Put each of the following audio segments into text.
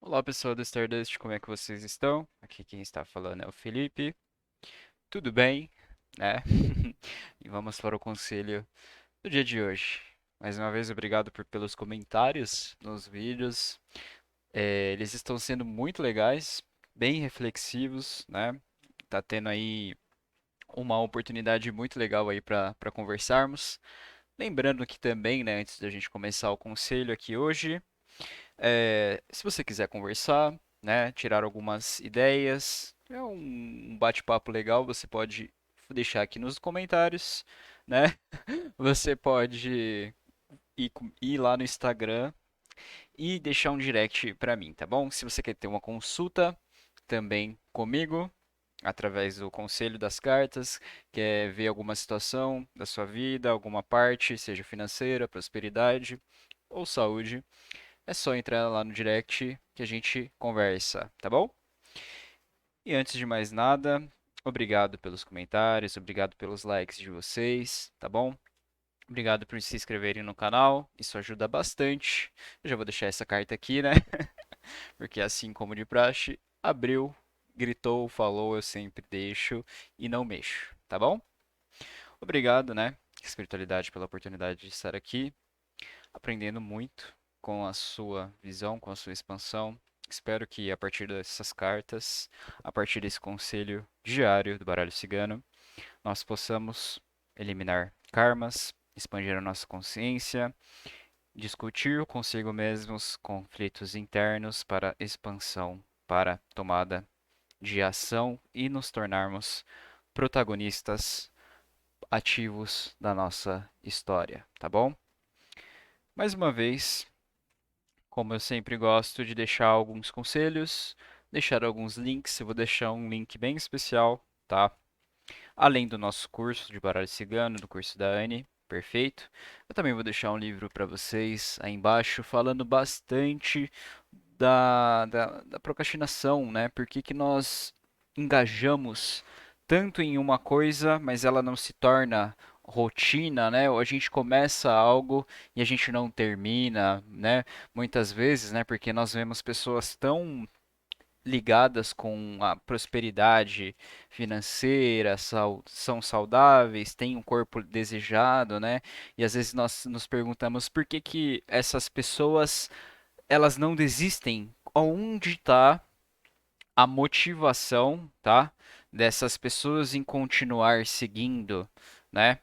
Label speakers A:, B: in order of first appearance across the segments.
A: Olá pessoal do Stardust, como é que vocês estão? Aqui quem está falando é o Felipe. Tudo bem, né? E vamos para o conselho do dia de hoje. Mais uma vez, obrigado pelos comentários nos vídeos. Eles estão sendo muito legais, bem reflexivos, né? Tá tendo aí uma oportunidade muito legal aí para conversarmos. Lembrando que também, né, antes da gente começar o conselho aqui hoje, se você quiser conversar, né, tirar algumas ideias, é um bate-papo legal, você pode deixar aqui nos comentários, né? Você pode ir lá no Instagram e deixar um direct para mim, tá bom? Se você quer ter uma consulta também comigo, através do Conselho das Cartas, quer ver alguma situação da sua vida, alguma parte, seja financeira, prosperidade ou saúde, é só entrar lá no direct que a gente conversa, tá bom? E antes de mais nada, obrigado pelos comentários, obrigado pelos likes de vocês, tá bom? Obrigado por se inscreverem no canal, isso ajuda bastante. Eu já vou deixar essa carta aqui, né? Porque assim como de praxe, abriu, gritou, falou, eu sempre deixo e não mexo, tá bom? Obrigado, né? Espiritualidade pela oportunidade de estar aqui aprendendo muito com a sua visão, com a sua expansão. Espero que a partir dessas cartas, a partir desse conselho diário do baralho cigano, nós possamos eliminar karmas, expandir a nossa consciência, discutir consigo mesmos conflitos internos para expansão, para tomada de ação e nos tornarmos protagonistas ativos da nossa história, tá bom? Mais uma vez, como eu sempre gosto de deixar alguns conselhos, deixar alguns links, eu vou deixar um link bem especial, tá? Além do nosso curso de baralho cigano, do curso da Anne, perfeito. Eu também vou deixar um livro para vocês aí embaixo, falando bastante da procrastinação, né? Por que que nós engajamos tanto em uma coisa, mas ela não se torna rotina, né? Ou a gente começa algo e a gente não termina, né? Muitas vezes, né? Porque nós vemos pessoas tão ligadas com a prosperidade financeira, são saudáveis, têm um corpo desejado, né? E às vezes nós nos perguntamos por que que essas pessoas elas não desistem. Onde está a motivação, tá? Dessas pessoas em continuar seguindo, né?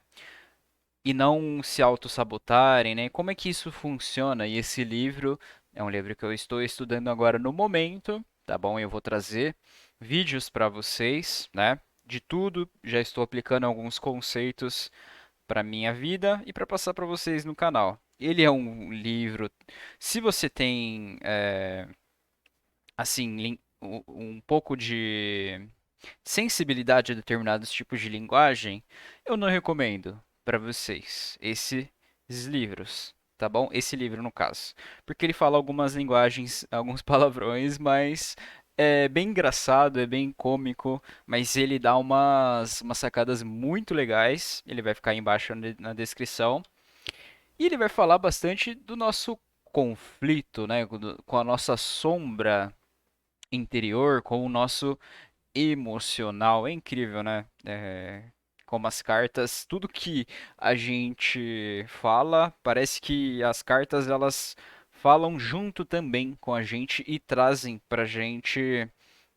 A: E não se auto-sabotarem, né? Como é que isso funciona? E esse livro é um livro que eu estou estudando agora no momento, tá bom? Eu vou trazer vídeos para vocês, né? De tudo, já estou aplicando alguns conceitos para minha vida e para passar para vocês no canal. Ele é um livro, se você tem assim, um pouco de sensibilidade a determinados tipos de linguagem, eu não recomendo para vocês esses livros, tá bom? Esse livro, no caso. Porque ele fala algumas linguagens, alguns palavrões, mas é bem engraçado, é bem cômico, mas ele dá umas sacadas muito legais. Ele vai ficar aí embaixo na descrição. E ele vai falar bastante do nosso conflito, né? Com a nossa sombra interior, com o nosso emocional. É incrível, né? Como as cartas, tudo que a gente fala, parece que as cartas elas falam junto também com a gente e trazem pra gente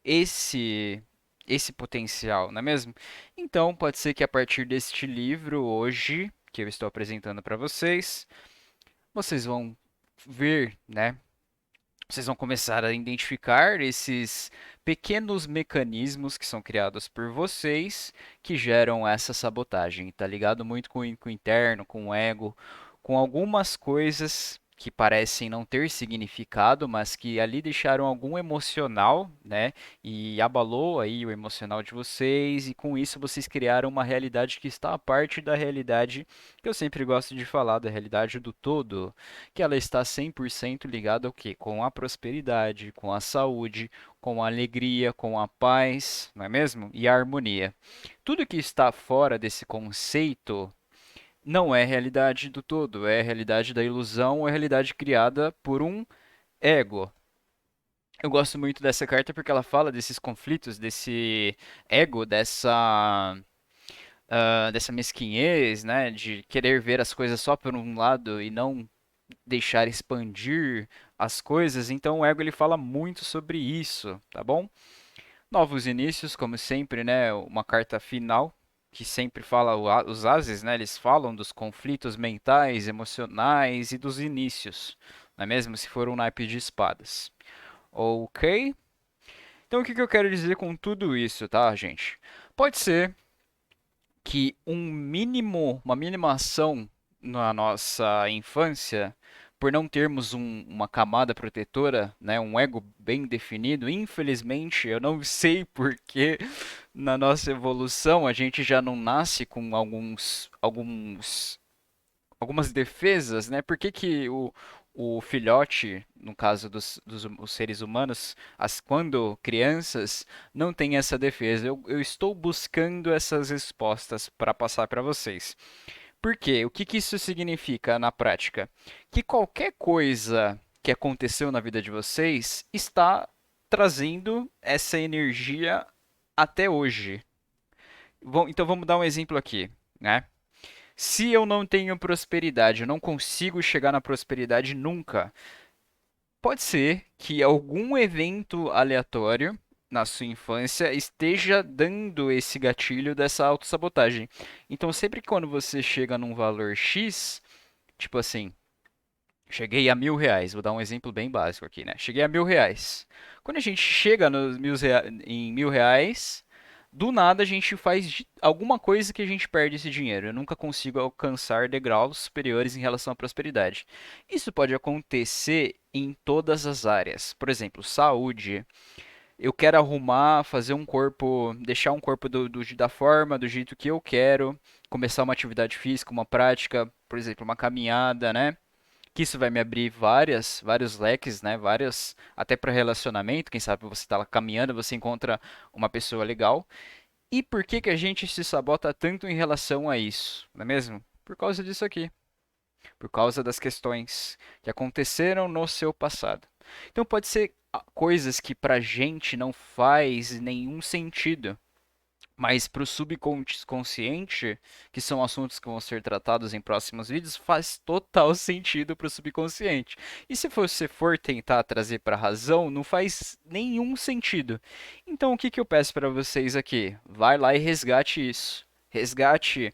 A: esse esse potencial, não é mesmo? Então, pode ser que a partir deste livro hoje, que eu estou apresentando para vocês, vocês vão ver, né, vocês vão começar a identificar esses pequenos mecanismos que são criados por vocês que geram essa sabotagem. Tá ligado muito com o interno, com o ego, com algumas coisas que parecem não ter significado, mas que ali deixaram algum emocional, né? E abalou aí o emocional de vocês, e com isso vocês criaram uma realidade que está a parte da realidade que eu sempre gosto de falar, da realidade do todo, que ela está 100% ligada ao quê? Com a prosperidade, com a saúde, com a alegria, com a paz, não é mesmo? E a harmonia. Tudo que está fora desse conceito não é realidade do todo, é realidade da ilusão, é realidade criada por um ego. Eu gosto muito dessa carta porque ela fala desses conflitos, desse ego, dessa mesquinhez, né, de querer ver as coisas só por um lado e não deixar expandir as coisas. Então o ego ele fala muito sobre isso, tá bom? Novos inícios, como sempre, né, uma carta final que sempre fala os ases, né, eles falam dos conflitos mentais, emocionais e dos inícios, não é mesmo? Se for um naipe de espadas. Ok? Então o que que eu quero dizer com tudo isso, tá, gente? Pode ser que uma mínima ação na nossa infância, por não termos uma camada protetora, né, um ego bem definido, infelizmente, eu não sei por que na nossa evolução a gente já não nasce com algumas defesas, né? Por que que o filhote, no caso dos os seres humanos, quando crianças, não tem essa defesa? Eu estou buscando essas respostas para passar para vocês. Por quê? O que que isso significa na prática? Que qualquer coisa que aconteceu na vida de vocês está trazendo essa energia até hoje. Então vamos dar um exemplo aqui, né? Se eu não tenho prosperidade, eu não consigo chegar na prosperidade nunca, pode ser que algum evento aleatório na sua infância esteja dando esse gatilho dessa autossabotagem. Então, sempre que quando você chega num valor X, tipo assim, cheguei a R$ 1.000, vou dar um exemplo bem básico aqui, né? Cheguei a R$ 1.000. Quando a gente chega em R$ 1.000, do nada a gente faz alguma coisa que a gente perde esse dinheiro. Eu nunca consigo alcançar degraus superiores em relação à prosperidade. Isso pode acontecer em todas as áreas. Por exemplo, saúde. Eu quero arrumar, fazer um corpo, deixar um corpo da forma, do jeito que eu quero, começar uma atividade física, uma prática, por exemplo, uma caminhada, né? Que isso vai me abrir vários leques, né? Várias, até para relacionamento. Quem sabe você está lá caminhando, você encontra uma pessoa legal. E por que que a gente se sabota tanto em relação a isso, não é mesmo? Por causa disso aqui, por causa das questões que aconteceram no seu passado. Então pode ser coisas que pra gente não faz nenhum sentido, mas para o subconsciente, que são assuntos que vão ser tratados em próximos vídeos, faz total sentido para o subconsciente. E se você for tentar trazer para a razão, não faz nenhum sentido. Então o que que eu peço para vocês aqui? Vai lá e resgate isso. Resgate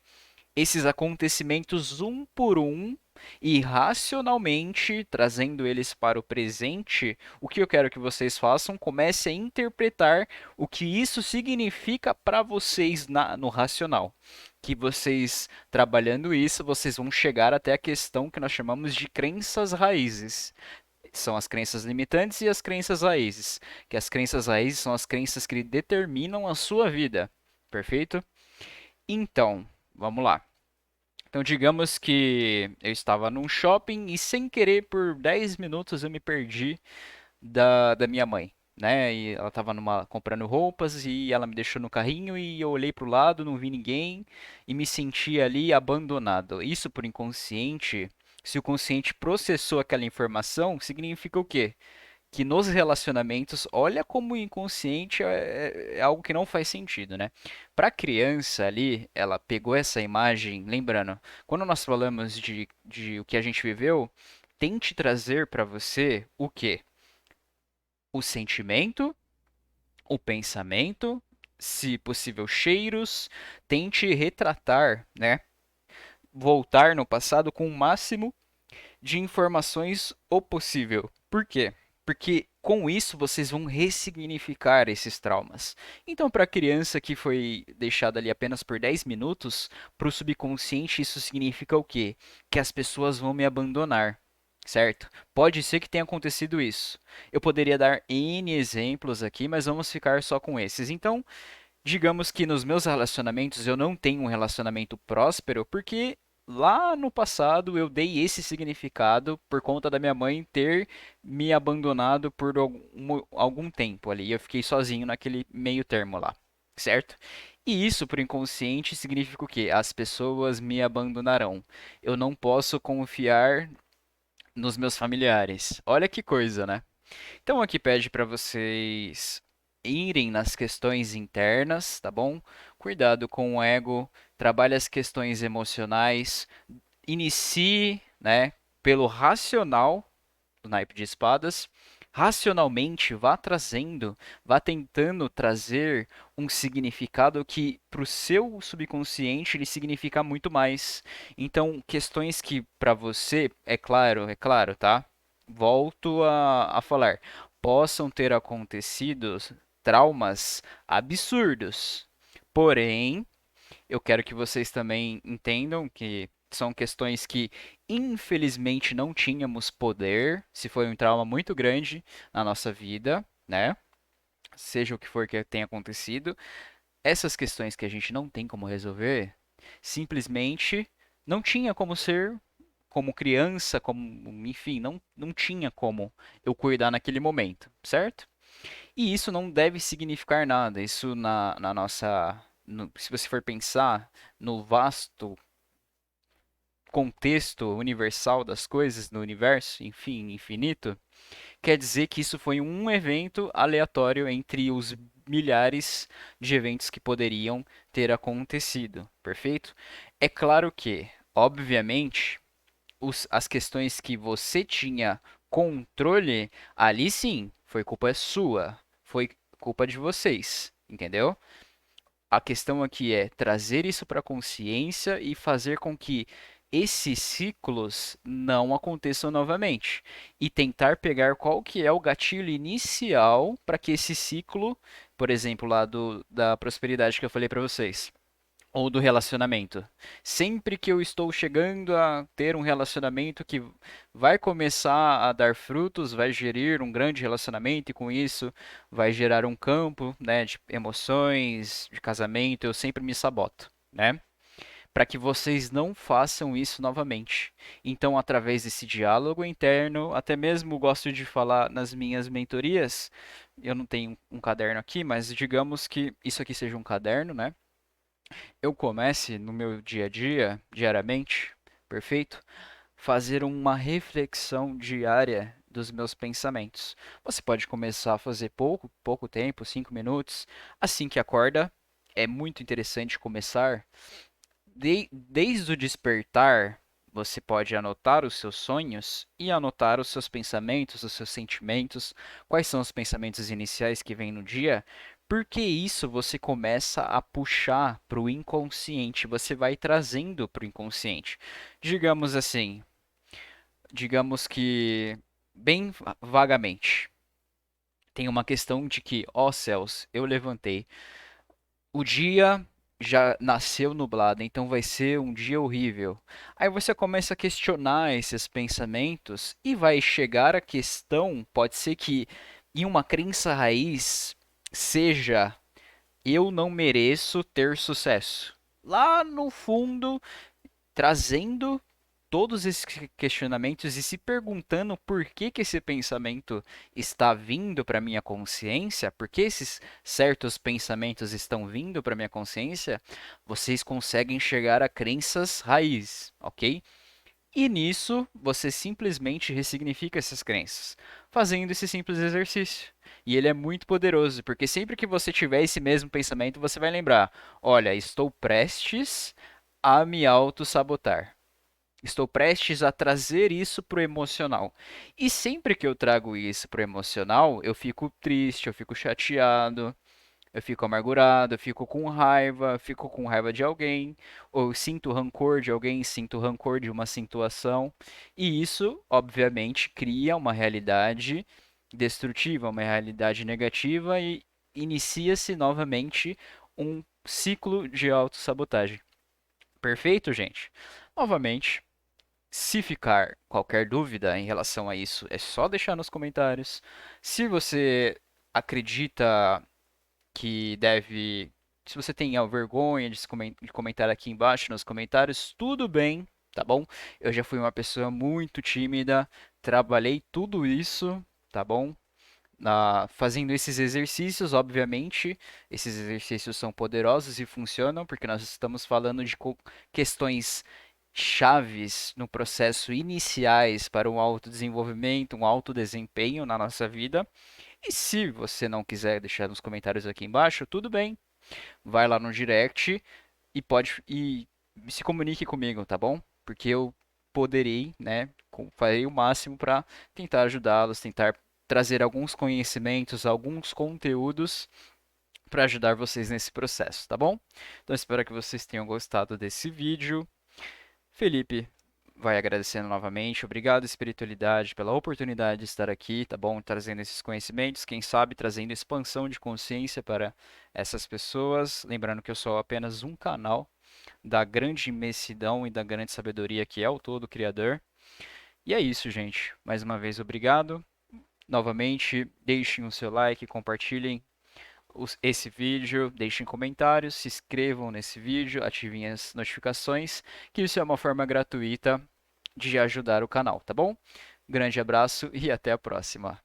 A: esses acontecimentos um por um e racionalmente, trazendo eles para o presente, o que eu quero que vocês façam, comece a interpretar o que isso significa para vocês no racional. Que vocês, trabalhando isso, vocês vão chegar até a questão que nós chamamos de crenças raízes. São as crenças limitantes e as crenças raízes. Que as crenças raízes são as crenças que determinam a sua vida. Perfeito? Então, vamos lá. Então, digamos que eu estava num shopping e sem querer, por 10 minutos, eu me perdi da minha mãe, né? E ela estava comprando roupas e ela me deixou no carrinho e eu olhei para o lado, não vi ninguém e me senti ali abandonado. Isso por inconsciente, se o consciente processou aquela informação, significa o quê? Que nos relacionamentos, olha como o inconsciente é algo que não faz sentido, né? Para a criança ali, ela pegou essa imagem, lembrando, quando nós falamos de o que a gente viveu, tente trazer para você o quê? O sentimento, o pensamento, se possível, cheiros, tente retratar, né? Voltar no passado com o máximo de informações o possível. Por quê? Porque com isso vocês vão ressignificar esses traumas. Então, para a criança que foi deixada ali apenas por 10 minutos, para o subconsciente isso significa o quê? Que as pessoas vão me abandonar. Certo? Pode ser que tenha acontecido isso. Eu poderia dar N exemplos aqui, mas vamos ficar só com esses. Então, digamos que nos meus relacionamentos eu não tenho um relacionamento próspero porque lá no passado eu dei esse significado por conta da minha mãe ter me abandonado por algum tempo ali. Eu fiquei sozinho naquele meio termo lá, certo? E isso, por inconsciente, significa o quê? As pessoas me abandonarão. Eu não posso confiar nos meus familiares. Olha que coisa, né? Então aqui pede para vocês irem nas questões internas, tá bom? Cuidado com o ego, trabalhe as questões emocionais, inicie, né, pelo racional do naipe de espadas. Racionalmente, vá trazendo, vá tentando trazer um significado que para o seu subconsciente ele significa muito mais. Então, questões que para você, é claro, tá? Volto a falar, possam ter acontecido traumas absurdos. Porém, eu quero que vocês também entendam que são questões que, infelizmente, não tínhamos poder, se foi um trauma muito grande na nossa vida, né? Seja o que for que tenha acontecido, essas questões que a gente não tem como resolver, simplesmente não tinha como ser como criança, como, enfim, não tinha como eu cuidar naquele momento, certo? E isso não deve significar nada. Isso na nossa. Se você for pensar no vasto contexto universal das coisas, no universo, enfim, infinito, quer dizer que isso foi um evento aleatório entre os milhares de eventos que poderiam ter acontecido, perfeito? É claro que, obviamente, as questões que você tinha controle, ali sim, foi culpa sua, foi culpa de vocês, entendeu? A questão aqui é trazer isso para a consciência e fazer com que esses ciclos não aconteçam novamente e tentar pegar qual que é o gatilho inicial para que esse ciclo, por exemplo, lá da prosperidade que eu falei para vocês, ou do relacionamento. Sempre que eu estou chegando a ter um relacionamento que vai começar a dar frutos, vai gerir um grande relacionamento e com isso vai gerar um campo, né, de emoções, de casamento, eu sempre me saboto, né? Para que vocês não façam isso novamente. Então, através desse diálogo interno, até mesmo gosto de falar nas minhas mentorias, eu não tenho um caderno aqui, mas digamos que isso aqui seja um caderno, né? Eu comece no meu dia a dia, diariamente, perfeito? Fazer uma reflexão diária dos meus pensamentos. Você pode começar a fazer pouco tempo, 5 minutos, assim que acorda. É muito interessante começar desde o despertar. Você pode anotar os seus sonhos e anotar os seus pensamentos, os seus sentimentos, quais são os pensamentos iniciais que vêm no dia, porque isso você começa a puxar para o inconsciente, você vai trazendo para o inconsciente. Digamos assim, digamos que bem vagamente, tem uma questão de que, ó céus, eu levantei, o dia já nasceu nublado, então vai ser um dia horrível. Aí você começa a questionar esses pensamentos e vai chegar a questão, pode ser que em uma crença raiz seja eu não mereço ter sucesso. Lá no fundo, trazendo todos esses questionamentos e se perguntando por que que esse pensamento está vindo para minha consciência, por que esses certos pensamentos estão vindo para minha consciência, vocês conseguem chegar a crenças raiz, ok? E nisso você simplesmente ressignifica essas crenças, fazendo esse simples exercício. E ele é muito poderoso, porque sempre que você tiver esse mesmo pensamento, você vai lembrar: olha, estou prestes a me auto-sabotar. Estou prestes a trazer isso para o emocional. E sempre que eu trago isso para o emocional, eu fico triste, eu fico chateado, eu fico amargurado, eu fico com raiva de alguém, ou eu sinto rancor de alguém, sinto rancor de uma situação. E isso, obviamente, cria uma realidade destrutiva, uma realidade negativa e inicia-se novamente um ciclo de autossabotagem. Perfeito, gente? Novamente, se ficar qualquer dúvida em relação a isso, é só deixar nos comentários. Se você acredita que deve. Se você tem vergonha de comentar aqui embaixo nos comentários, tudo bem, tá bom? Eu já fui uma pessoa muito tímida, trabalhei tudo isso, tá bom? Fazendo esses exercícios, obviamente, esses exercícios são poderosos e funcionam, porque nós estamos falando de questões chaves no processo iniciais para um autodesenvolvimento, um autodesempenho na nossa vida. E se você não quiser deixar nos comentários aqui embaixo, tudo bem. Vai lá no direct e se comunique comigo, tá bom? Porque eu poderei, né, farei o máximo para tentar ajudá-los, tentar trazer alguns conhecimentos, alguns conteúdos para ajudar vocês nesse processo, tá bom? Então espero que vocês tenham gostado desse vídeo. Felipe vai agradecendo novamente. Obrigado, espiritualidade, pela oportunidade de estar aqui, tá bom? Trazendo esses conhecimentos, quem sabe trazendo expansão de consciência para essas pessoas. Lembrando que eu sou apenas um canal da grande imensidão e da grande sabedoria que é o todo Criador. E é isso, gente. Mais uma vez, obrigado. Novamente, deixem o seu like, compartilhem esse vídeo, deixem comentários, se inscrevam nesse vídeo, ativem as notificações, que isso é uma forma gratuita de ajudar o canal, tá bom? Grande abraço e até a próxima.